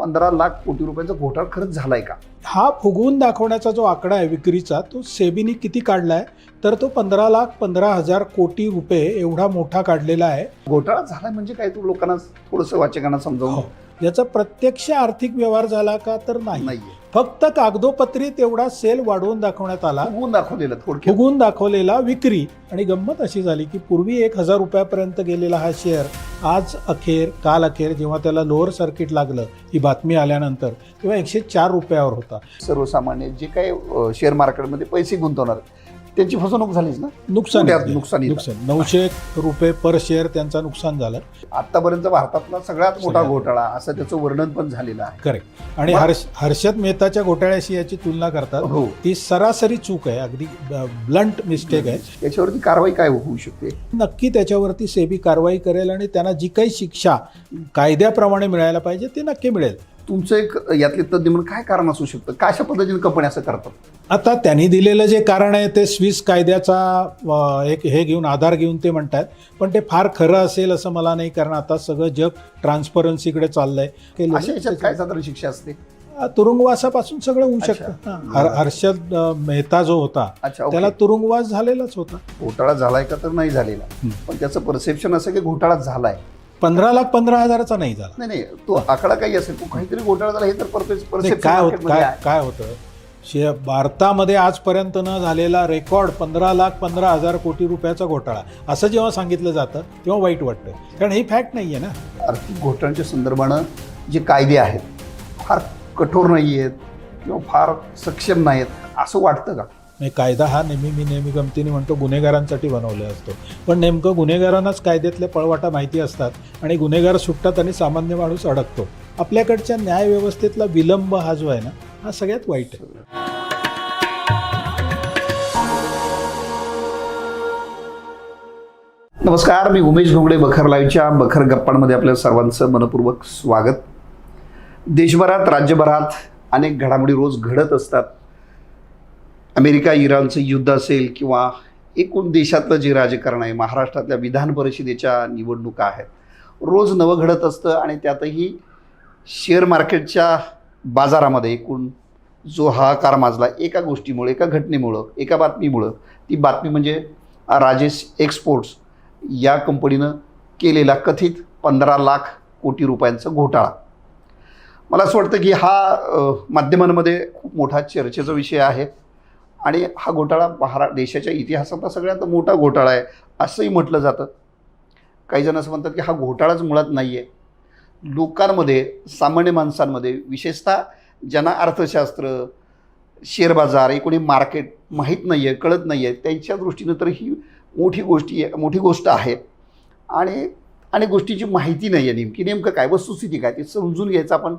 15 लाख कोटी रुपयांचा घोटाळा खरंच झालाय का? हा फुगवून दाखवण्याचा जो आकडा आहे विक्रीचा, तो सेबीने किती काढला आहे तर तो 15,15,000 कोटी रुपये एवढा मोठा काढलेला आहे. घोटाळा झालाय म्हणजे काय, तू लोकांना थोडंसं वाचकांना समजावून. याचा प्रत्यक्ष आर्थिक व्यवहार झाला का तर नाही, नाहीये, फक्त कागदोपत्री तेवढा सेल वाढवून दाखवण्यात आला, फुगवून दाखवलेलं थोडक्यात. फुगून दाखवलेला विक्री. आणि गंमत अशी झाली की पूर्वी 1,000 रुपयापर्यंत गेलेला हा शेअर आज काल अखेर जेव्हा त्याला लोअर सर्किट लागलं ही बातमी आल्यानंतर, तेव्हा 104 रुपयावर होता. सर्वसामान्य जे काही शेअर मार्केटमध्ये पैसे गुंतवणार त्यांची फसवणूक झालीच ना, नुकसान 900 रुपये पर शेअर त्यांचं नुकसान झालं. आतापर्यंत भारतातला सगळ्यात मोठा घोटाळा असं त्याचं वर्णन पण झालेलं आहे. करेक्ट. आणि हर्षद मेहताच्या घोटाळ्याशी याची तुलना करतात. हो, ती सरासरी चूक आहे, अगदी ब्लंट मिस्टेक आहे. याच्यावरती कारवाई काय होऊ शकते? नक्की त्याच्यावरती सेबी कारवाई करेल आणि त्यांना जी काही शिक्षा कायद्याप्रमाणे मिळायला पाहिजे ती नक्की मिळेल. तुमचं एक यातले तज्ज्ञ म्हणून काय कारण असू शकतं? काय अशा पद्धतीने कंपनी असं करतात? आता त्यांनी दिलेलं जे कारण आहे ते स्विस कायद्याचा एक घेऊन आधार घेऊन ते म्हणतात, पण ते फार खरं असेल असं मला नाही, कारण आता सगळं जग ट्रान्सपरन्सीकडे चाललंय. अशा याच्यात काय साधारण शिक्षा असते? तुरुंगवासापासून सगळं होऊ शकतं. हर्षद मेहता जो होता त्याला तुरुंगवास झालेलाच होता. घोटाळा झालाय का तर नाही झालेला, पण त्याचं परसेप्शन असं की घोटाळा झालाय. 15,15,000चा नाही झाला. नाही, तो आकडा काही असेल, तो काहीतरी घोटाळा झाला हे तर परसेप्शन. काय होतं, भारतामध्ये आजपर्यंत न झालेला रेकॉर्ड 15,15,000 कोटी रुपयाचा घोटाळा असं जेव्हा सांगितलं जातं तेव्हा वाईट वाटतं, कारण ही फॅक्ट नाही आहे ना. आर्थिक घोटाळ्याच्या संदर्भानं जे कायदे आहेत फार कठोर नाही आहेत किंवा फार सक्षम नाहीत असं वाटतं का? कायदा हा मी नेहमी गमतीने म्हणतो गुन्हेगारांसाठी बनवला असतो, पण नेमकं गुन्हेगारांनाच कायद्यातल्या पळवाटा माहिती असतात आणि गुन्हेगार सुटतात आणि सामान्य माणूस अडकतो. आपल्याकडच्या न्यायव्यवस्थेतला विलंब हा जो आहे ना, हा सगळ्यात वाईट आहे. नमस्कार, मी उमेश घोगडे. बखर लाईव्हच्या बखर गप्पांमध्ये आपल्या सर्वांचं मनपूर्वक स्वागत. देशभरात राज्यभरात अनेक घडामोडी रोज घडत असतात. अमेरिका इराणचं युद्ध असेल किंवा एकूण देशातलं जे राजकारण आहे, महाराष्ट्रातल्या विधान परिषदेच्या निवडणुका आहेत, रोज नवं घडत असतं. आणि त्यातही शेअर मार्केटच्या बाजारामध्ये एकूण जो हाहाकार माजला एका गोष्टीमुळे, एका घटनेमुळं, एका बातमीमुळं, ती बातमी म्हणजे राजेश एक्सपोर्ट्स या कंपनीनं केलेला कथित 15 लाख कोटी रुपयांचा घोटाळा. मला असं वाटतं की हा माध्यमांमध्ये खूप मोठा चर्चेचा विषय आहे आणि हा घोटाळा देशाच्या इतिहासातला सगळ्यात मोठा घोटाळा आहे असंही म्हटलं जातं. काही जण असं म्हणतात की हा घोटाळाच मुळात नाही आहे. लोकांमध्ये, सामान्य माणसांमध्ये, विशेषतः ज्यांना अर्थशास्त्र, शेअर बाजार, एकूण मार्केट माहीत नाही आहे, कळत नाही आहे, त्यांच्या दृष्टीनं तर ही मोठी गोष्ट आहे. आणि अनेक गोष्टीची माहिती नाही आहे, नेमकं काय वस्तुस्थिती काय ते समजून घ्यायचा आपण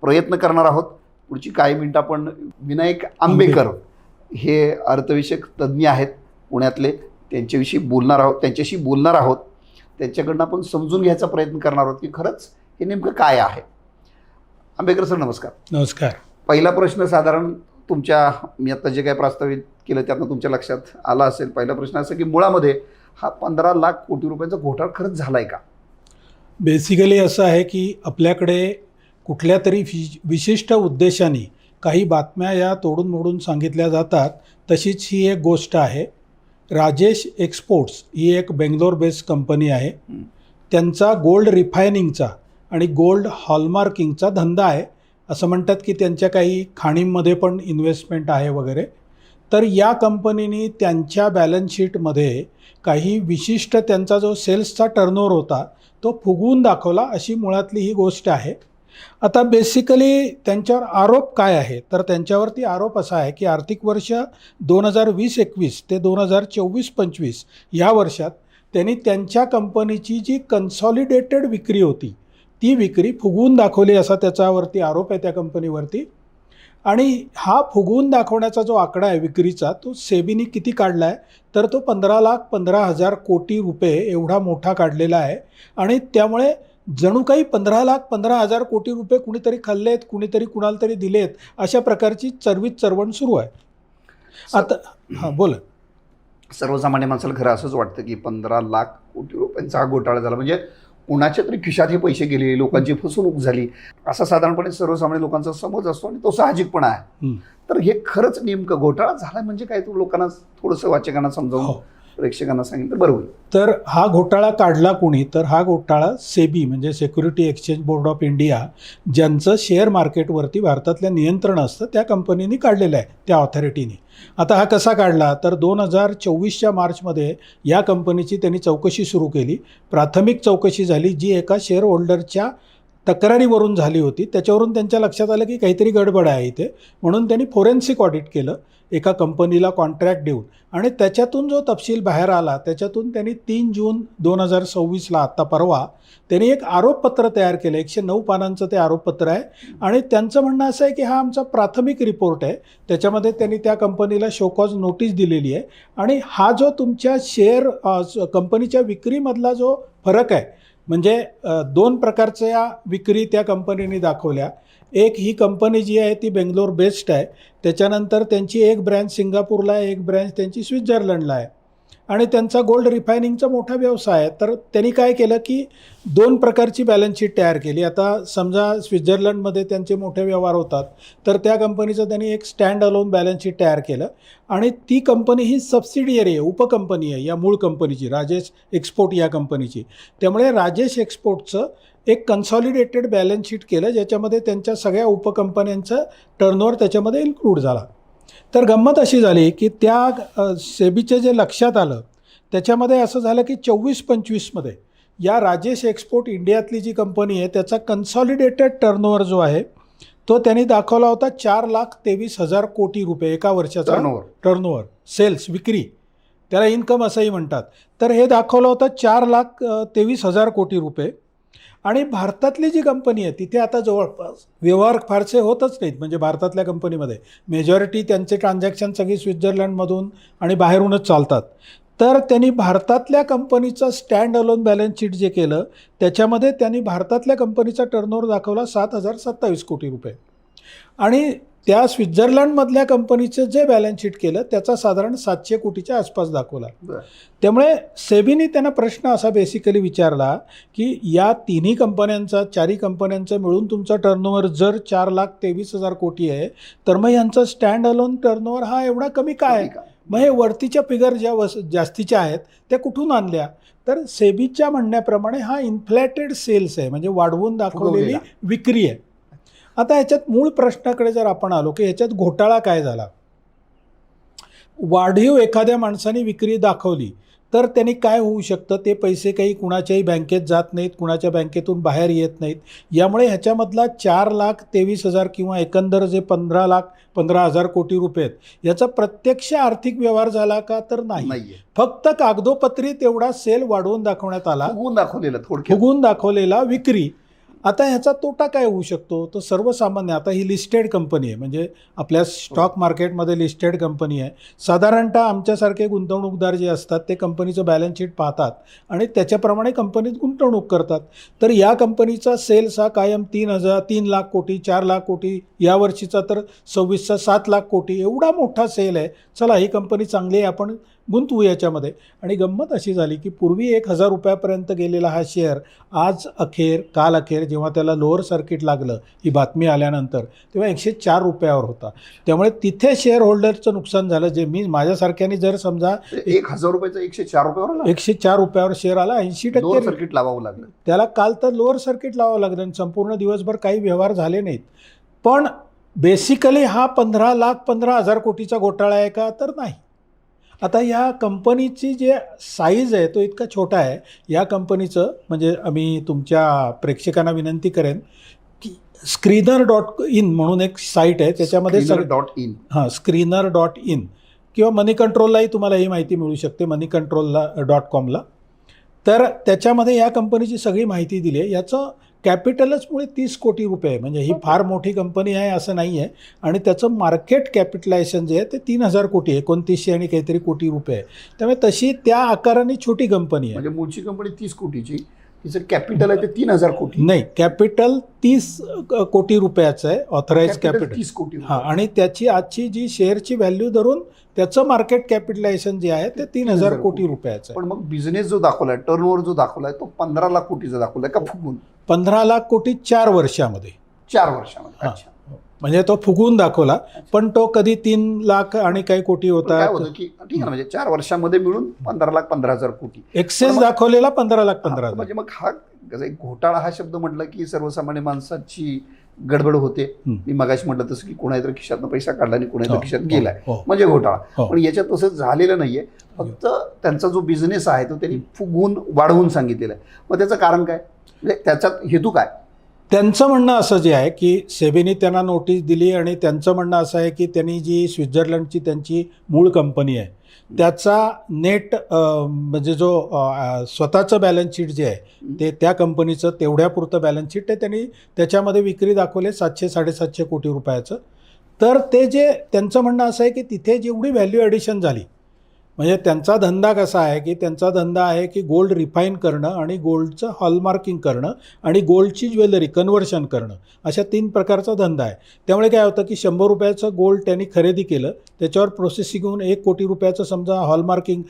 प्रयत्न करणार आहोत. पुढची काही मिनिटं आपण विनायक आंबेकर हे अर्थविषयक तज्ज्ञ आहेत पुण्यातले, त्यांच्याशी बोलणार आहोत. त्यांच्याकडनं आपण समजून घ्यायचा प्रयत्न करणार आहोत की खरंच हे नेमकं काय आहे. आंबेकर सर नमस्कार. नमस्कार. पहिला प्रश्न साधारण मी आता जे काय प्रस्तावित केलं त्यातनं तुमच्या लक्षात आला असेल. पहिला प्रश्न असा की मुळामध्ये हा 15 लाख कोटी रुपयांचा घोटाळा खरंच झालाय का? बेसिकली असं आहे की आपल्याकडे कुठल्या तरी विशिष्ट उद्देशाने काही बातम्या या तोडून मोडून सांगितल्या जातात. तशीच ही एक गोष्ट आहे. राजेश एक्सपोर्ट्स ही एक बेंगलोर बेस्ड कंपनी आहे. त्यांचा गोल्ड रिफायनिंगचा आणि गोल्ड हॉलमार्किंगचा धंदा आहे. असं म्हणतात की त्यांच्या काही खाणींमध्ये पण इन्व्हेस्टमेंट आहे वगैरे. तर या कंपनीने त्यांच्या बॅलन्स शीटमध्ये काही विशिष्ट त्यांचा जो सेल्सचा टर्नओव्हर होता तो फुगवून दाखवला, अशी मुळातली ही गोष्ट आहे. आता बेसिकली त्यांच्यावर आरोप काय आहे तर त्यांच्यावरती आरोप असा आहे की आर्थिक वर्ष 2020-21 ते 2024-25 या वर्षात त्यांनी त्यांच्या कंपनीची जी कन्सॉलिडेटेड विक्री होती ती विक्री फुगवून दाखवली, असा त्याच्यावरती आरोप आहे त्या कंपनीवरती. आणि हा फुगवून दाखवण्याचा जो आकडा आहे विक्रीचा, तो सेबीने किती काढला आहे तर तो 15,15,000 कोटी रुपये एवढा मोठा काढलेला आहे. आणि त्यामुळे जणू काही 15,15,000 कोटी रुपये कुणीतरी खाल्लेत, कुणीतरी कुणाला तरी दिलेत, अशा प्रकारची चरवण सुरू आहे. आता हां बोला. सर्वसामान्य माणसाला खरं असंच वाटतं की 15 लाख कोटी रुपयांचा हा घोटाळा झाला म्हणजे कुणाच्या तरी खिशात हे पैसे गेले, लोकांची फसवणूक झाली, असा साधारणपणे सर्वसामान्य लोकांचा समज असतो आणि तो साहजिकपणा आहे. तर हे खरंच नेमकं घोटाळा झाला म्हणजे काय, तू लोकांना थोडंसं वाचकांना समजावून प्रेक्षकांना सांगितलं बरं होईल. तर हा घोटाळा काढला कोणी, तर हा घोटाळा सेबी म्हणजे security exchange board of India, ज्यांचं शेअर मार्केटवरती भारतातल्या नियंत्रण असतं, त्या कंपनीने काढलेलं आहे, त्या ऑथॉरिटीने. आता हा कसा काढला, तर 2024च्या मार्चमध्ये या कंपनीची त्यांनी चौकशी सुरू केली. प्राथमिक चौकशी झाली जी एका शेअर होल्डरच्या तक्रारीवरून झाली होती. त्याच्यावरून त्यांच्या लक्षात आलं की काहीतरी गडबड आहे इथे, म्हणून त्यांनी फोरेन्सिक ऑडिट केलं एका कंपनीला कॉन्ट्रॅक्ट देऊन, आणि त्याच्यातून जो तपशील बाहेर आला त्याच्यातून त्यांनी 3 जून 2026ला आत्ता परवा त्यांनी एक आरोपपत्र तयार केलं. 109 पानांचं ते आरोपपत्र आहे आणि त्यांचं म्हणणं असं आहे की हा आमचा प्राथमिक रिपोर्ट आहे. त्याच्यामध्ये त्यांनी त्या कंपनीला शोकॉज नोटीस दिलेली आहे आणि हा जो तुमच्या शेअर कंपनीच्या विक्रीमधला जो फरक आहे, म्हणजे 2 प्रकारच्या विक्री त्या कंपनीने दाखवल्या. एक ही कंपनी जी आहे ती बेंगलोर बेस्ड आहे, त्याच्यानंतर त्यांची एक ब्रँच सिंगापूरला आहे, एक ब्रँच त्यांची स्वित्झर्लंडला आहे आणि त्यांचा गोल्ड रिफायनिंगचा मोठा व्यवसाय आहे. तर त्यांनी काय केलं की 2 प्रकारची बॅलन्स शीट तयार केली. आता समजा स्वित्झर्लंडमध्ये त्यांचे मोठे व्यवहार होतात, तर त्या कंपनीचं त्यांनी एक स्टँड अलोन बॅलन्स शीट तयार केलं आणि ती कंपनी ही सबसिडियरी आहे, उपकंपनी आहे या मूळ कंपनीची, राजेश एक्सपोर्ट या कंपनीची. त्यामुळे राजेश एक्सपोर्टचं एक कन्सॉलिडेटेड बॅलन्स शीट केलं, ज्याच्यामध्ये त्यांच्या सगळ्या उपकंपन्यांचं टर्नओव्हर त्याच्यामध्ये इन्क्लूड झाला. तर गंमत अशी झाली की त्या सेबीचे जे लक्षात आलं त्याच्यामध्ये असं झालं की 24-25मध्ये या राजेश एक्सपोर्ट इंडियातली जी कंपनी आहे त्याचा कन्सॉलिडेटेड टर्नओव्हर जो आहे तो त्यांनी दाखवला होता 4,23,000 कोटी रुपये एका वर्षाचा टर्नओव्हर, सेल्स विक्री, त्याला इन्कम असंही म्हणतात. तर हे दाखवलं होतं 4,23,000 कोटी रुपये. आणि भारतातली जी कंपनी आहे तिथे आता जवळपास व्यवहार फारसे होतच नाहीत, म्हणजे भारतातल्या कंपनीमध्ये मेजॉरिटी त्यांचे ट्रान्झॅक्शन सगळी स्वित्झर्लंडमधून आणि बाहेरूनच चालतात. तर त्यांनी भारतातल्या कंपनीचं स्टँड अलोन बॅलन्स शीट जे केलं त्याच्यामध्ये त्यांनी भारतातल्या कंपनीचा टर्नओव्हर दाखवला 7,027 कोटी रुपये आणि त्या स्वित्झर्लंडमधल्या कंपनीचं जे बॅलन्स शीट केलं त्याचा साधारण 700 कोटीच्या आसपास दाखवला. त्यामुळे सेबीने त्यांना प्रश्न असा बेसिकली विचारला की या तिन्ही कंपन्यांचा, 4ही कंपन्यांचं मिळून तुमचा टर्नओव्हर जर 4,23,000 कोटी आहे, तर मग यांचा स्टँड अलोन टर्नओव्हर हा एवढा कमी काय? मग हे वरतीच्या फिगर ज्या जास्तीच्या आहेत त्या कुठून आणल्या? तर सेबीच्या म्हणण्याप्रमाणे हा इन्फ्लेटेड सेल्स आहे, म्हणजे वाढवून दाखवलेली विक्री आहे. आता ह्याच्यात मूळ प्रश्नाकडे जर आपण आलो की ह्याच्यात घोटाळा काय झाला, वाढीव एखाद्या माणसाने विक्री दाखवली तर त्यांनी काय होऊ शकतं, ते पैसे काही कुणाच्याही बँकेत जात नाहीत, कुणाच्या बँकेतून बाहेर येत नाहीत. यामुळे ह्याच्यामधला 4,23,000 किंवा एकंदर जे 15,00,000 कोटी रुपये आहेत याचा प्रत्यक्ष आर्थिक व्यवहार झाला का, तर नाही. फक्त कागदोपत्री तेवढा सेल वाढवून दाखवण्यात आला, फुगवून दाखवलेला विक्री. आता ह्याचा तोटा काय होऊ शकतो, तर सर्वसामान्य, आता ही लिस्टेड कंपनी आहे, म्हणजे आपल्या स्टॉक मार्केटमध्ये लिस्टेड कंपनी आहे. साधारणतः आमच्यासारखे गुंतवणूकदार जे असतात ते कंपनीचं बॅलन्स शीट पाहतात आणि त्याच्याप्रमाणे कंपनीत गुंतवणूक करतात. तर या कंपनीचा सेल्स हा कायम 3 लाख कोटी, 4 लाख कोटी, यावर्षीचा तर 26चा 7 लाख कोटी, एवढा मोठा सेल आहे. चला ही कंपनी चांगली आहे, आपण गुंतवू याच्यामध्ये. आणि गंमत अशी झाली की पूर्वी 1,000 रुपयापर्यंत गेलेला हा शेअर आज काल अखेर जेव्हा त्याला लोअर सर्किट लागलं ही बातमी आल्यानंतर, तेव्हा 104 रुपयावर होता. त्यामुळे तिथे शेअर होल्डरचं नुकसान झालं. जे मी माझ्यासारख्याने जर समजा 1,000 रुपयाचा 104 रुपयावर 104 रुपयावर शेअर आला, 80% सर्किट लावावं लागलं त्याला. काल तर लोअर सर्किट लावावं लागलं आणि संपूर्ण दिवसभर काही व्यवहार झाले नाहीत. पण बेसिकली हा 15,15,000 कोटीचा घोटाळा आहे का, तर नाही. आता या कंपनीची जे साईज आहे तो इतका छोटा आहे. या कंपनीचं म्हणजे आम्ही तुमच्या प्रेक्षकांना विनंती करेन की screener.in म्हणून एक साईट आहे, त्याच्यामध्ये screener.in किंवा मनी कंट्रोललाही तुम्हाला ही माहिती मिळू शकते, moneycontrol.com. तर त्याच्यामध्ये या कंपनीची सगळी माहिती दिली आहे. याचं कॅपिटलच मुळे 30 कोटी रुपये आहे, म्हणजे ही फार मोठी कंपनी आहे असं नाही आहे. आणि त्याचं मार्केट कॅपिटलायझेशन जे आहे ते 3,000 कोटी आहे, 2900 आणि काहीतरी कोटी रुपये आहे. त्यामुळे तशी त्या आकाराने छोटी कंपनी आहे. म्हणजे मूळची कंपनी 30 कोटीची, तिचं कॅपिटल आहे ते 3,000 कोटी. नाही, कॅपिटल 30 कोटी रुपयाचं आहे, ऑथराइज कॅपिटल 30 कोटी. हां, आणि त्याची आजची जी शेअरची व्हॅल्यू धरून त्याचं मार्केट कॅपिटलायझेशन जे आहे ते 3,000 कोटी रुपयाचं आहे. पण मग बिझनेस जो दाखवलाय, टर्नओव्हर जो दाखवलाय तो 15 लाख कोटीचा दाखवलाय का फुगून? 15 लाख कोटी 4 वर्षामध्ये. 4 वर्षामध्ये. हा. अच्छा. म्हणजे तो फुगून दाखवला, पण तो कधी 3 लाख आणि काही कोटी पण होता. काय होतं की ठीक आहे ना, म्हणजे 4 वर्षामध्ये मिळून 15,15,000 कोटी एक्सेस दाखवलेला 15,15,000. म्हणजे मग हा एक घोटाळा हा शब्द म्हटलं की सर्वसामान्य माणसाची गडबड होते. मी मगाशी म्हटलं तसं की कोणाच्या खिशातनं पैसा काढला आणि कोणाच्या खिशात गेलाय म्हणजे घोटाळा. पण याच्यात तसं झालेलं नाहीये. फक्त त्यांचा जो बिझनेस आहे तो त्यांनी फुगवून वाढवून सांगितलेला आहे. मग त्याचं कारण काय, म्हणजे त्याच्यात हेतू काय? त्यांचं म्हणणं असं जे आहे की सेबीने त्यांना नोटीस दिली आणि त्यांचं म्हणणं असं आहे की त्यांनी जी स्वित्झर्लंडची त्यांची मूळ कंपनी आहे त्याचा नेट म्हणजे जो स्वतःचं बॅलन्स शीट जे आहे ते त्या कंपनीचं तेवढ्यापुरतं बॅलन्स शीट आहे, त्यांनी त्याच्यामध्ये विक्री दाखवले 700-750 कोटी रुपयाचं. तर ते जे त्यांचं म्हणणं असं आहे की तिथे जेवढी व्हॅल्यू ॲडिशन झाली, म्हणजे त्यांचा धंदा कसा आहे की त्यांचा धंदा आहे की गोल्ड रिफाईन करणं आणि गोल्डचं हॉलमार्किंग करणं आणि गोल्डची ज्वेलरी कन्व्हर्शन करणं, अशा 3 प्रकारचा धंदा आहे. त्यामुळे काय होतं की 100 रुपयाचं गोल्ड त्यांनी खरेदी केलं, त्याच्यावर प्रोसेसिंग होऊन 1 कोटी रुपयाचं समजा हॉलमार्किंग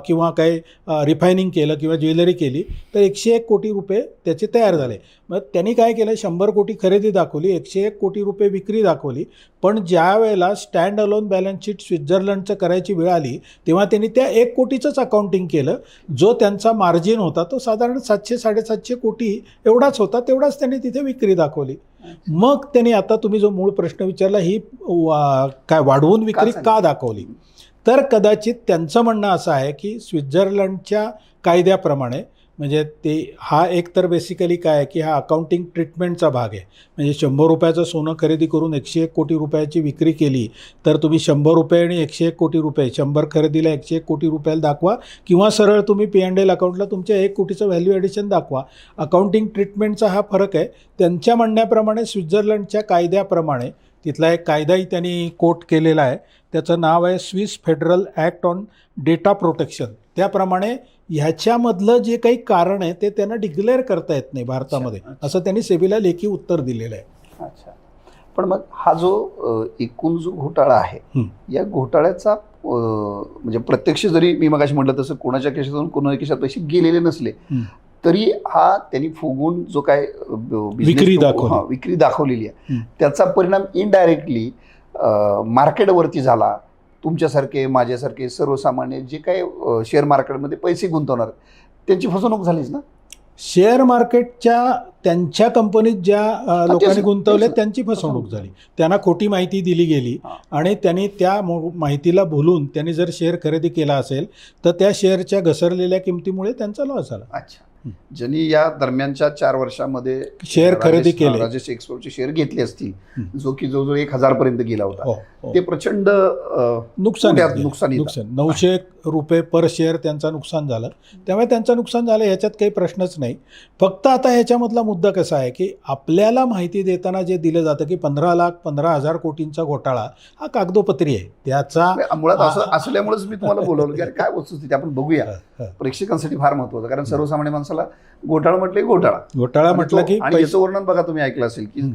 किंवा काही रिफायनिंग केलं किंवा ज्वेलरी केली तर 101 कोटी रुपये त्याचे तयार झाले. मग त्यांनी काय केलं, 100 कोटी खरेदी दाखवली, 101 कोटी रुपये विक्री दाखवली. पण ज्या वेळेला स्टँड अलोन बॅलन्स शीट स्वित्झर्लंडचं करायची वेळ आली तेव्हा त्यांनी त्या 1 कोटीचंच अकाउंटिंग केलं. जो त्यांचा मार्जिन होता तो साधारण 700-750 कोटी एवढाच होता, तेवढाच त्यांनी तिथे विक्री दाखवली. मग त्यांनी आता तुम्ही जो मूळ प्रश्न विचारला, ही काय वाढवून विक्री का दाखवली, तर कदाचित त्यांचं म्हणणं असं आहे की स्वित्झर्लंडच्या कायद्याप्रमाणे, म्हणजे ते हा एक तर बेसिकली काय आहे की हा अकाउंटिंग ट्रीटमेंटचा भाग आहे. म्हणजे 100 रुपयाचं सोनं खरेदी करून 101 कोटी रुपयाची विक्री केली तर तुम्ही 100 रुपये आणि 101 कोटी रुपये, 100 खरेदीला 101 कोटी रुपयाला दाखवा किंवा सरळ तुम्ही P&L अकाउंटला तुमच्या 1 कोटीचं व्हॅल्यू ॲडिशन दाखवा. अकाउंटिंग ट्रीटमेंटचा हा फरक आहे. त्यांच्या म्हणण्याप्रमाणे स्वित्झर्लंडच्या कायद्याप्रमाणे, तिथला एक कायदाही त्यांनी कोट केलेला आहे, त्याचं नाव आहे Swiss federal act on data protection. त्याप्रमाणे ह्याच्यामधलं जे काही कारण आहे ते त्यांना डिक्लेअर करता येत नाही भारतामध्ये, असं त्यांनी सेबीला लेखी उत्तर दिलेलं आहे. अच्छा. पण मग हा जो एकूण जो घोटाळा आहे या घोटाळ्याचा म्हणजे प्रत्यक्ष जरी मी मगाशी म्हटलं तसं कोणाच्या खिशातून कोणाच्या खिशात पैसे गेलेले नसले तरी हा त्यांनी फुगून जो काय विक्री दाखवलेली आहे त्याचा परिणाम इनडायरेक्टली मार्केटवरती झाला. तुमच्यासारखे माझ्यासारखे सर्वसामान्य जे काही शेअर मार्केटमध्ये पैसे गुंतवणार त्यांची फसवणूक झालीच ना. शेअर मार्केटच्या त्यांच्या कंपनीत ज्या लोकांनी गुंतवले त्यांची फसवणूक झाली. त्यांना खोटी माहिती दिली गेली आणि त्यांनी त्या माहितीला भुलून त्यांनी जर शेअर खरेदी केला असेल तर त्या शेअरच्या घसरलेल्या किमतीमुळे त्यांचा लॉस झाला. अच्छा. ज्यांनी या दरम्यानच्या 4 वर्षामध्ये शेअर खरेदी केले, राजेश एक्सपोर्टचे शेअर घेतले असतील, जो की जवळजवळ 1,000 पर्यंत गेला होता, ते प्रचंड नुकसान 900 रुपये पर शेअर त्यांचं नुकसान झालं. त्यामुळे त्यांचं नुकसान झालं ह्याच्यात काही प्रश्नच नाही. फक्त आता ह्याच्यामधला मुद्दा कसा आहे की आपल्याला माहिती देताना जे दिलं जातं की 15,15,000 कोटींचा घोटाळा हा कागदोपत्री आहे. त्याचा मुळात असं असल्यामुळेच मी तुम्हाला बोलवलं की काय वस्तुस्थिती आपण बघूया, प्रेक्षकांसाठी फार महत्त्वाचं. कारण सर्वसामान्य माणसाला घोटाळा म्हटलं की आणि याचं वर्णन बघा, तुम्ही ऐकलं असेल की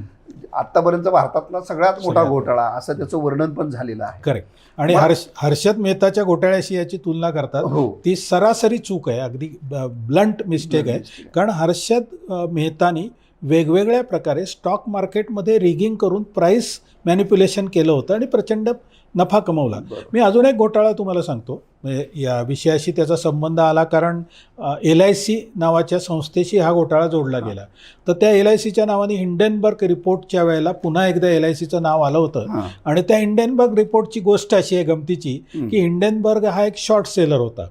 आतापर्यंत भारतातला सगळ्यात मोठा घोटाळा असं त्याचं वर्णन पण झालेलं आहे. करेक्ट. आणि हर्षद मेहताच्या घोटाळ्याशी याची तुलना करतात, ती सरासरी चूक आहे, अगदी ब्लंट मिस्टेक आहे. कारण हर्षद मेहतानी वेगवेगळ्या प्रकारे स्टॉक मार्केटमध्ये रिगिंग करून प्राइस मॅनिप्युलेशन केलं होतं आणि प्रचंड नफा कमवला. मी अजून एक घोटाळा तुम्हाला सांगतो, म्हणजे या विषयाशी त्याचा संबंध आला कारण LIC नावाच्या संस्थेशी हा घोटाळा जोडला गेला. तर त्या LICच्या नावाने हिंडनबर्ग रिपोर्टच्या वेळेला पुन्हा एकदा LICचं नाव आलं होतं. आणि त्या हिंडनबर्ग रिपोर्टची गोष्ट अशी आहे गमतीची की हिंडनबर्ग हा एक शॉर्ट सेलर होता.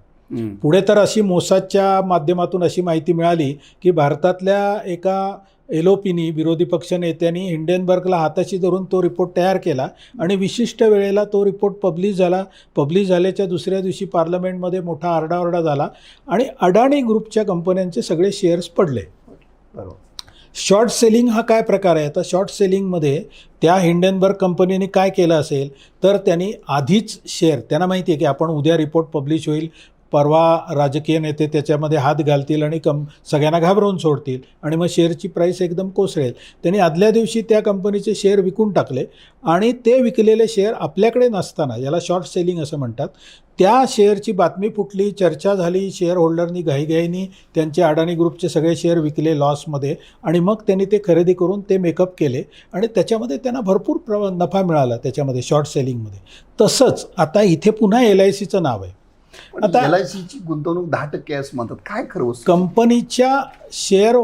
पुढे तर अशी मोसादच्या माध्यमातून अशी माहिती मिळाली की भारतातल्या एका LOPनी, विरोधी पक्ष नेत्यांनी हिंडनबर्गला हाताशी धरून तो रिपोर्ट तयार केला आणि विशिष्ट वेळेला तो रिपोर्ट पब्लिश झाला. पब्लिश झाल्याच्या दुसऱ्या दिवशी पार्लमेंटमध्ये मोठा आरडाओरडा झाला आणि अडाणी ग्रुपच्या कंपन्यांचे सगळे शेअर्स पडले. बरोबर. शॉर्ट सेलिंग हा काय प्रकार आहे? तर शॉर्ट सेलिंगमध्ये त्या हिंडनबर्ग कंपनीने काय केलं असेल तर त्यांनी आधीच शेअर, त्यांना माहिती आहे की आपण उद्या रिपोर्ट पब्लिश होईल, परवा राजकीय नेते त्याच्यामध्ये हात घालतील आणि सगळ्यांना घाबरवून सोडतील आणि मग शेअरची प्राईस एकदम कोसळेल. त्यांनी आदल्या दिवशी त्या कंपनीचे शेअर विकून टाकले आणि ते विकलेले शेअर आपल्याकडे नसताना, याला शॉर्ट सेलिंग असं म्हणतात, त्या शेअरची बातमी फुटली, चर्चा झाली, शेअर होल्डरनी घाईघाईनी त्यांचे अडाणी ग्रुपचे सगळे शेअर विकले लॉसमध्ये आणि मग त्यांनी ते खरेदी करून ते मेकअप केले आणि त्याच्यामध्ये त्यांना भरपूर नफा मिळाला त्याच्यामध्ये शॉर्ट सेलिंगमध्ये. तसंच आता इथे पुन्हा LICचं नाव आहे. आता LICची गुंतवणूक 10% असं म्हणतात, काय खरं वस्तू? कंपनीच्या शेअर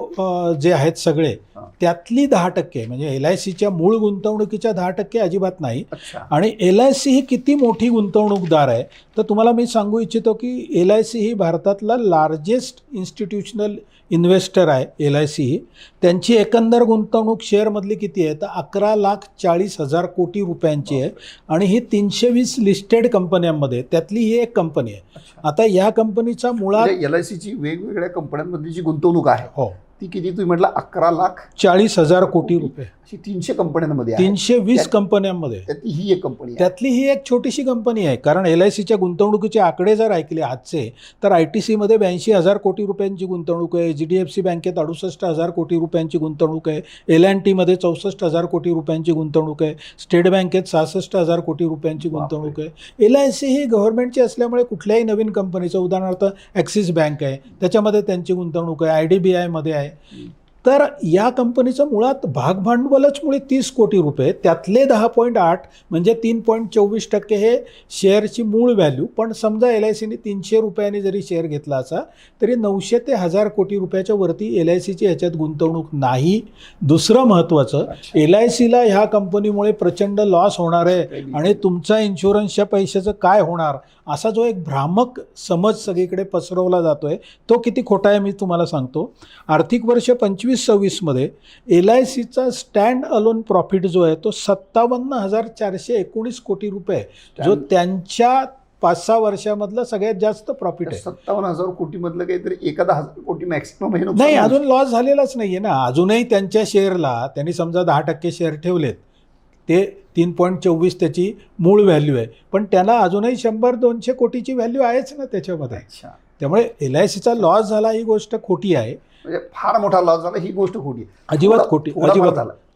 जे आहेत सगळे त्यातली 10% म्हणजे LICच्या मूळ गुंतवणुकीच्या 10% अजिबात नाही. आणि LIC ही किती मोठी गुंतवणूकदार आहे तर तुम्हाला मी सांगू इच्छितो की LIC ही भारतातला लार्जेस्ट इन्स्टिट्यूशनल इन्व्हेस्टर आहे. LIC ही त्यांची एकंदर गुंतवणूक शेअरमधली किती आहे तर 11,40,000 कोटी रुपयांची आहे आणि ही 320 लिस्टेड कंपन्यांमध्ये त्यातली ही एक कंपनी आहे. आता या कंपनीचा मुळात LICची वेगवेगळ्या कंपन्यांमधली जी गुंतवणूक आहे हो ती किती? तुम्ही म्हटलं 11,40,000 कोटी रुपये. अशी 300 कंपन्यांमध्ये आहे. 320 कंपन्यांमध्ये त्यातली ही एक कंपनी आहे. त्यातली ही एक छोटीशी कंपनी आहे. कारण LICच्या गुंतवणुकीचे आकडे जर ऐकले आजचे तर ITCमध्ये 82,000 कोटी रुपयांची गुंतवणूक आहे, HDFC बँकेत 68,000 कोटी रुपयांची गुंतवणूक आहे, L&Tमध्ये 64,000 कोटी रुपयांची गुंतवणूक आहे, स्टेट बँकेत 66,000 कोटी रुपयांची गुंतवणूक आहे. LIC ही गव्हर्नमेंटची असल्यामुळे कुठल्याही नवीन कंपनीचं, उदाहरणार्थ ॲक्सिस बँक आहे त्याच्यामध्ये त्यांची गुंतवणूक आहे, IDBIमध्ये आहे. तर या कंपनीचं मुळात भागभांडवलच मुळे 30 कोटी रुपये, त्यातले 10.8 म्हणजे 3.24% हे शेअरची मूळ व्हॅल्यू. पण समजा LICने 300 रुपयांनी जरी शेअर घेतला असा तरी 900 ते 1000 कोटी रुपयाच्या वरती LICची ह्याच्यात गुंतवणूक नाही. दुसरं महत्त्वाचं, LICला ह्या कंपनीमुळे प्रचंड लॉस होणार आहे आणि तुमचा इन्शुरन्सच्या पैशाचं काय होणार असा जो एक भ्रामक समज सगळीकडे पसरवला जातोय तो किती खोटा आहे मी तुम्हाला सांगतो. आर्थिक वर्ष 25-26 मध्ये LICचा स्टँड अलोन प्रॉफिट जो आहे तो 57,419 कोटी रुपये, जो त्यांच्या 5-6 वर्षामधलं सगळ्यात जास्त प्रॉफिट आहे. 57,000 कोटी मधलं काहीतरी 1,000 कोटी मॅक्सिमम नाही, अजून लॉस झालेलाच नाहीये ना. अजूनही त्यांच्या शेअरला त्यांनी समजा 10% शेअर ठेवलेत, ते 3.24 त्याची मूळ व्हॅल्यू आहे, पण त्याला अजूनही 100-200 कोटीची व्हॅल्यू आहेच ना त्याच्यामध्ये. त्यामुळे LICचा लॉस झाला ही गोष्ट खोटी आहे. म्हणजे फार मोठा लॉस झाला ही गोष्ट खोटी आहे. अजिबात खोटी,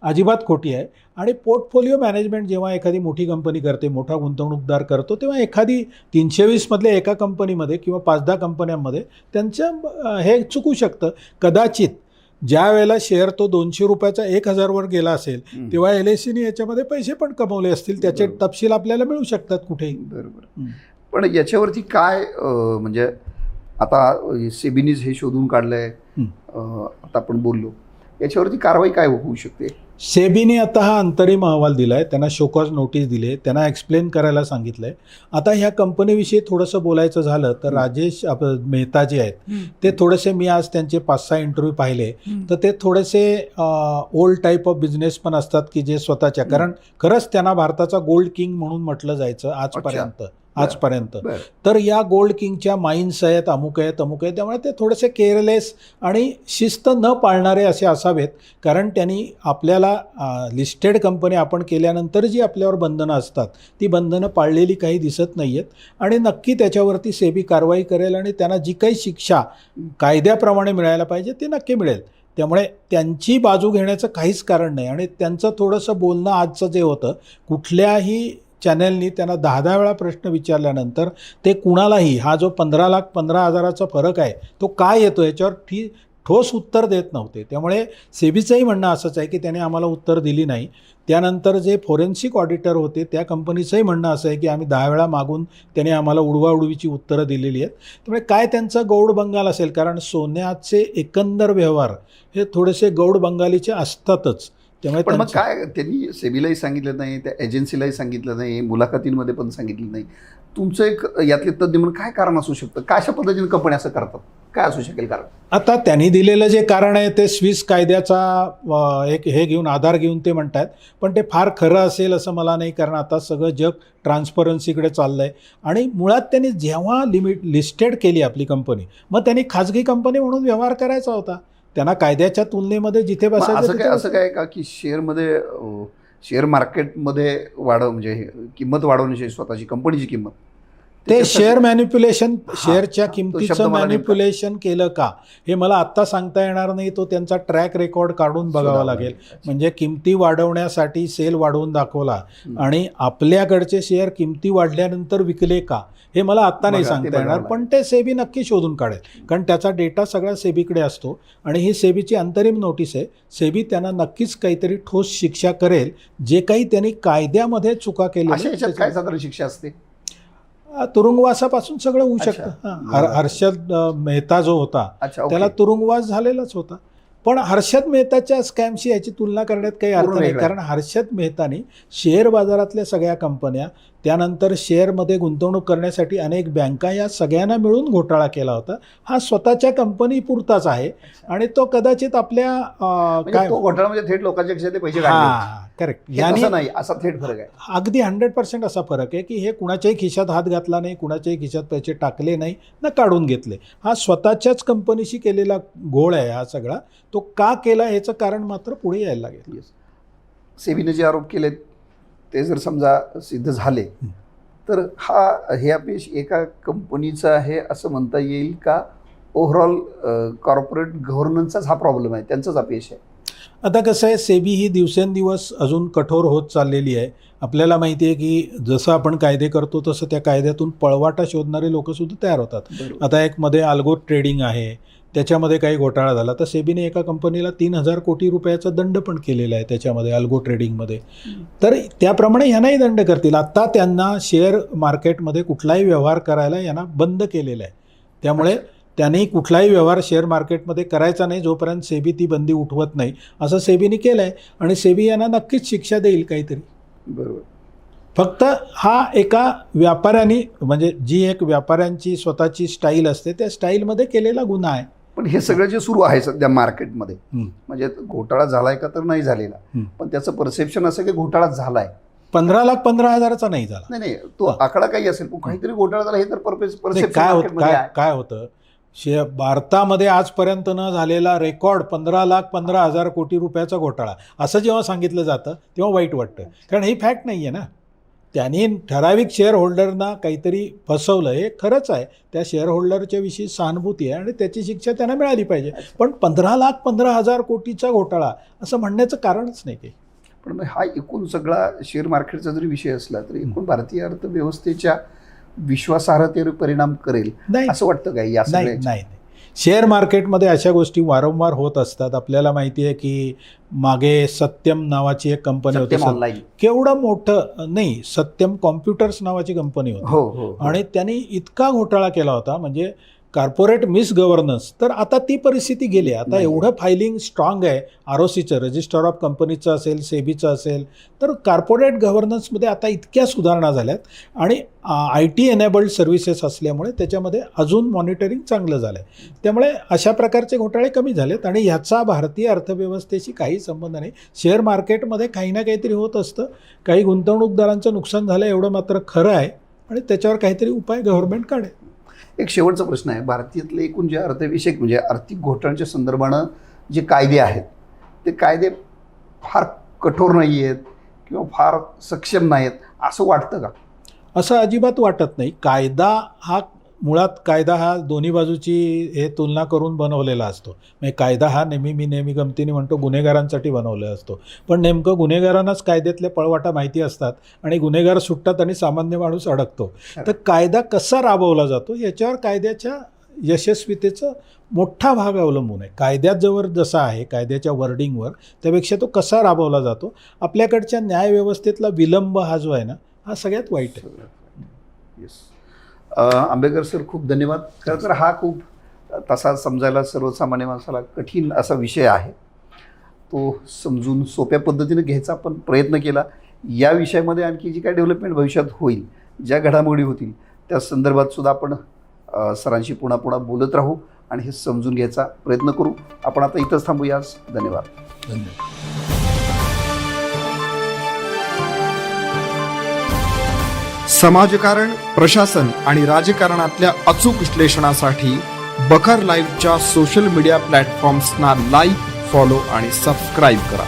अजिबात खोटी आहे. आणि पोर्टफोलिओ मॅनेजमेंट जेव्हा एखादी मोठी कंपनी करते, मोठा गुंतवणूकदार करतो, तेव्हा एखादी 320 मधल्या एका कंपनीमध्ये किंवा 5-10 कंपन्यांमध्ये त्यांचं हे चुकू शकतं. कदाचित ज्या वेळेला शेअर तो 200 रुपयाचा 1,000 वर गेला असेल तेव्हा LICने याच्यामध्ये पैसे पण कमवले असतील, त्याचे तपशील आपल्याला मिळू शकतात कुठेही. बरोबर. पण याच्यावरती काय म्हणजे आता सेबीनीज हे शोधून काढलंय, आता आपण बोललो, याच्यावरती कारवाई काय होऊ शकते? सेबीने आता हा अंतरिम अहवाल दिला आहे, त्यांना शोकॉज नोटीस दिली आहे, त्यांना एक्सप्लेन करायला सांगितलं आहे. आता ह्या कंपनीविषयी थोडंसं बोलायचं झालं तर राजेश मेहता जे आहेत ते थोडेसे, मी आज त्यांचे 5-6 इंटरव्ह्यू पाहिले तर ते थोडेसे ओल्ड टाईप ऑफ बिझनेस पण असतात की जे स्वतःच्या, कारण खरंच त्यांना भारताचा गोल्ड किंग म्हणून म्हटलं जायचं आजपर्यंत. तर या गोल्ड किंगच्या माइन्स आहेत, अमुक आहे, त्यामुळे ते थोडेसे केअरलेस आणि शिस्त न पाळणारे असे असावेत. कारण त्यांनी आपल्याला लिस्टेड कंपनी आपण केल्यानंतर जी आपल्यावर बंधनं असतात ती बंधनं पाळलेली काही दिसत नाही आहेत आणि नक्की त्याच्यावरती सेबी कारवाई करेल आणि त्यांना जी काही शिक्षा कायद्याप्रमाणे मिळायला पाहिजे ती नक्की मिळेल. त्यामुळे त्यांची बाजू घेण्याचं काहीच कारण नाही. आणि त्यांचं थोडंसं बोलणं आजचं जे होतं, कुठल्याही चॅनलनी त्यांना 10-10 वेळा प्रश्न विचारल्यानंतर ते कुणालाही हा जो 15,15,000चा फरक आहे तो काय येतो याच्यावर ठोस उत्तर देत नव्हते. त्यामुळे सेबीचंही म्हणणं असंच आहे की त्याने आम्हाला उत्तर दिली नाही. त्यानंतर जे फॉरेन्सिक ऑडिटर होते त्या कंपनीचंही म्हणणं असं आहे की आम्ही 10 वेळा मागून त्याने आम्हाला उडवाउडवीची उत्तरं दिलेली आहेत. त्यामुळे काय त्यांचं गौड बंगाल असेल, कारण सोन्याचे एकंदर व्यवहार हे थोडेसे गौड बंगालीचे असतातच. पण मग काय त्यांनी सेबीलाही सांगितलं नाही, त्या एजन्सीलाही सांगितलं नाही, मुलाखतींमध्ये पण सांगितलं नाही. तुमचं एक यातले तज्ज्ञ म्हणून काय कारण असू शकतं? काय अशा पद्धतीने कंपनी असं करतात? काय असू शकेल कारण? आता त्यांनी दिलेलं जे कारण आहे ते स्विस कायद्याचा एक हे घेऊन, आधार घेऊन ते म्हणतात, पण ते फार खरं असेल असं मला नाही. कारण आता सगळं जग ट्रान्सपरन्सीकडे चाललं आहे आणि मुळात त्यांनी जेव्हा लिस्टेड केली आपली कंपनी, मग त्यांनी खाजगी कंपनी म्हणून व्यवहार करायचा होता. त्यांना कायद्याच्या तुलनेमध्ये जिथे बसायचं. असं काय का की शेअर मार्केटमध्ये म्हणजे किंमत वाढवण्याची, स्वतःची कंपनीची किंमत ते शेअर मॅनिप्युलेशन, शेअरच्या तो शब्द किमतीचं मला मॅनिप्युलेशन केलं का हे मला आत्ता सांगता येणार नाही. तो त्यांचा ट्रॅक रेकॉर्ड काढून बघावा शोधावं लागेल. लागेल. म्हणजे किमती वाढवण्यासाठी सेल वाढवून दाखवला आणि आपल्याकडचे शेअर किमती वाढल्यानंतर विकले का हे मला आत्ता नाही बघा, ते सांगता येणार. बघावं पण ते सेबी नक्की शोधून काढेल, कारण त्याचा डेटा सगळा सेबीकडे असतो आणि ही सेबीची अंतरिम नोटीस आहे. सेबी त्यांना नक्कीच काहीतरी ठोस शिक्षा करेल जे काही त्यांनी कायद्यामध्ये चुका अशा याच्यात केल्या. काय साधारण शिक्षा असते? तुरुंगवासापासून सगळं होऊ अच्छा. शकतं. हर्षद मेहता जो होता अच्छा, ओके. त्याला तुरुंगवास झालेलाच होता. पण हर्षद मेहताच्या स्कॅमशी याची तुलना करण्यात काही अर्थ पूर्ण नाही, वेगळं आहे. कारण हर्षद मेहतानी शेअर बाजारातल्या सगळ्या कंपन्या, त्यानंतर शेअरमध्ये गुंतवणूक करण्यासाठी अनेक बँका, या सगळ्यांना मिळून घोटाळा केला होता. हा स्वतःच्या कंपनी पुरताच आहे आणि तो कदाचित आपल्या म्हणजे तो घोटाळा म्हणजे थेट लोकांच्या खिशातले पैसे काढले. हा करेक्ट, हे तसं नाही, असा थेट फरक आहे. अगदी 100% असा फरक आहे की हे कुणाच्याही खिशात हात घातला नाही, कुणाच्याही खिशात पैसे टाकले नाही ना काढून घेतले. हा स्वतःच्याच कंपनीशी केलेला घोळ आहे हा सगळा. तो का केला ह्याचं कारण मात्र पुढे यायला लागेल. Yes. सेबीने जे आरोप केलेत ते जर समजा सिद्ध झाले तर हे अपयश एका कंपनीचं आहे असं म्हणता येईल का? ओव्हरऑल कॉर्पोरेट गव्हर्नन्सचाच हा प्रॉब्लेम आहे, त्यांचंच अपयश आहे? आता कसं आहे, सेबी ही दिवसेंदिवस अजून कठोर होत चाललेली आहे. आपल्याला माहिती आहे की जसं आपण कायदे करतो तसं त्या कायद्यातून पळवाटा शोधणारे लोकसुद्धा तयार होतात. बरोबर. आता एक मध्ये अल्गो ट्रेडिंग आहे, त्याच्यामध्ये काही घोटाळा झाला तर सेबीने एका कंपनीला 3,000 कोटी रुपयाचा दंड पण केलेला आहे त्याच्यामध्ये, अल्गो ट्रेडिंगमध्ये. तर त्याप्रमाणे ह्यांनाही दंड करतील. आत्ता त्यांना शेअर मार्केटमध्ये कुठलाही व्यवहार करायला यांना बंद केलेला आहे. त्यामुळे त्यांनी कुठलाही व्यवहार शेअर मार्केटमध्ये करायचा नाही जोपर्यंत सेबी ती बंदी उठवत नाही, असं सेबीने केलं आहे. आणि सेबी यांना नक्कीच शिक्षा देईल काहीतरी. बरोबर. फक्त हा एका व्यापाऱ्यांनी, म्हणजे जी एक व्यापाऱ्यांची स्वतःची स्टाईल असते त्या स्टाईलमध्ये केलेला गुन्हा आहे. पण हे सगळं जे सुरू आहे सध्या मार्केटमध्ये, म्हणजे घोटाळा झालाय का तर नाही झालेला, पण त्याचं परसेप्शन असं की घोटाळा झालाय. 15,15,000चा नाही झाला. नाही, तो आकडा काही असेल पण काहीतरी घोटाळा झाला हे तर परसेप्शन काय होतं, भारतामध्ये आजपर्यंत न झालेला रेकॉर्ड 15,15,000 कोटी रुपयाचा घोटाळा असं जेव्हा सांगितलं जातं तेव्हा वाईट वाटतं, कारण ही फॅक्ट नाही आहे ना. त्यांनी ठराविक शेअर होल्डरना काहीतरी फसवलं हे खरंच आहे. त्या शेअर होल्डरच्या विषयी सहानुभूती आहे आणि त्याची शिक्षा त्यांना मिळाली पाहिजे. पण 15,15,000 कोटीचा घोटाळा असं म्हणण्याचं कारणच नाही काही. पण मग हा एकूण सगळा शेअर मार्केटचा जरी विषय असला तरी एकूण भारतीय अर्थव्यवस्थेच्या विश्वासार्हतेवर परिणाम करेल असं वाटतं काय? या नाही, शेअर मार्केटमध्ये अशा गोष्टी वारंवार होत असतात. आपल्याला माहिती आहे की मागे सत्यम नावाची एक कंपनी होती. ऑनलाईन केवढं मोठं नाही, सत्यम कॉम्प्युटर्स नावाची कंपनी होती आणि त्यांनी इतका घोटाळा केला होता, म्हणजे कॉर्पोरेट मिस गव्हर्नन्स. तर आता ती परिस्थिती गेली. आता एवढं फायलिंग स्ट्रॉंग आहे, ROCचं रजिस्टर ऑफ कंपनीचं असेल, सेबीचं असेल, तर कॉर्पोरेट गव्हर्नन्समध्ये आता इतक्या सुधारणा झाल्यात आणि IT एनेबल्ड सर्व्हिसेस असल्यामुळे त्याच्यामध्ये अजून मॉनिटरिंग चांगलं झालं आहे. त्यामुळे अशा प्रकारचे घोटाळे कमी झालेत आणि ह्याचा भारतीय अर्थव्यवस्थेशी काही संबंध नाही. शेअर मार्केटमध्ये काही ना काहीतरी होत असतं, काही गुंतवणूकदारांचं नुकसान झालं एवढं मात्र खरं आहे आणि त्याच्यावर काहीतरी उपाय गव्हर्नमेंट काढेल. एक शेवटचा प्रश्न आहे, भारतीयातले एकूण जे अर्थविषयक म्हणजे आर्थिक घोटाळ्यांच्या संदर्भानं जे कायदे आहेत ते कायदे फार कठोर नाही आहेत किंवा फार सक्षम नाहीत असं वाटतं का? असं अजिबात वाटत नाही. कायदा हा दोन्ही बाजूची हे तुलना करून बनवलेला असतो. म्हणजे कायदा हा मी नेहमी गमतीने म्हणतो गुन्हेगारांसाठी बनवलेला असतो, पण नेमकं गुन्हेगारांनाच कायद्यातल्या पळवाटा माहिती असतात आणि गुन्हेगार सुटतात आणि सामान्य माणूस अडकतो. तर कायदा कसा राबवला जातो याच्यावर कायद्याच्या यशस्वीतेचा मोठा भाग अवलंबून आहे. कायद्यात जवळ जसा आहे कायद्याच्या वर्डिंगवर, त्यापेक्षा तो कसा राबवला जातो. आपल्याकडच्या न्यायव्यवस्थेतला विलंब हा जो आहे ना, हा सगळ्यात वाईट आहे. येस. आंबेकर सर, खूप धन्यवाद. खरं तर हा खूप तसा समजायला सर्वसामान्य माणसाला कठीण असा विषय आहे. तो समजून सोप्या पद्धतीने घ्यायचा आपण प्रयत्न केला. या विषयामध्ये आणखी जी काय डेव्हलपमेंट भविष्यात होईल, ज्या घडामोडी होतील त्या संदर्भात सुद्धा आपण सरांशी पुन्हा बोलत राहू आणि हे समजून घ्यायचा प्रयत्न करू. आपण आता इथंच थांबूया. धन्यवाद. समाजकारण, प्रशासन आणि राजकारणातल्या अचूक विश्लेषणासाठी बखर लाईव्हच्या सोशल मीडिया प्लॅटफॉर्म्सना लाईक, फॉलो आणि सबस्क्राईब करा.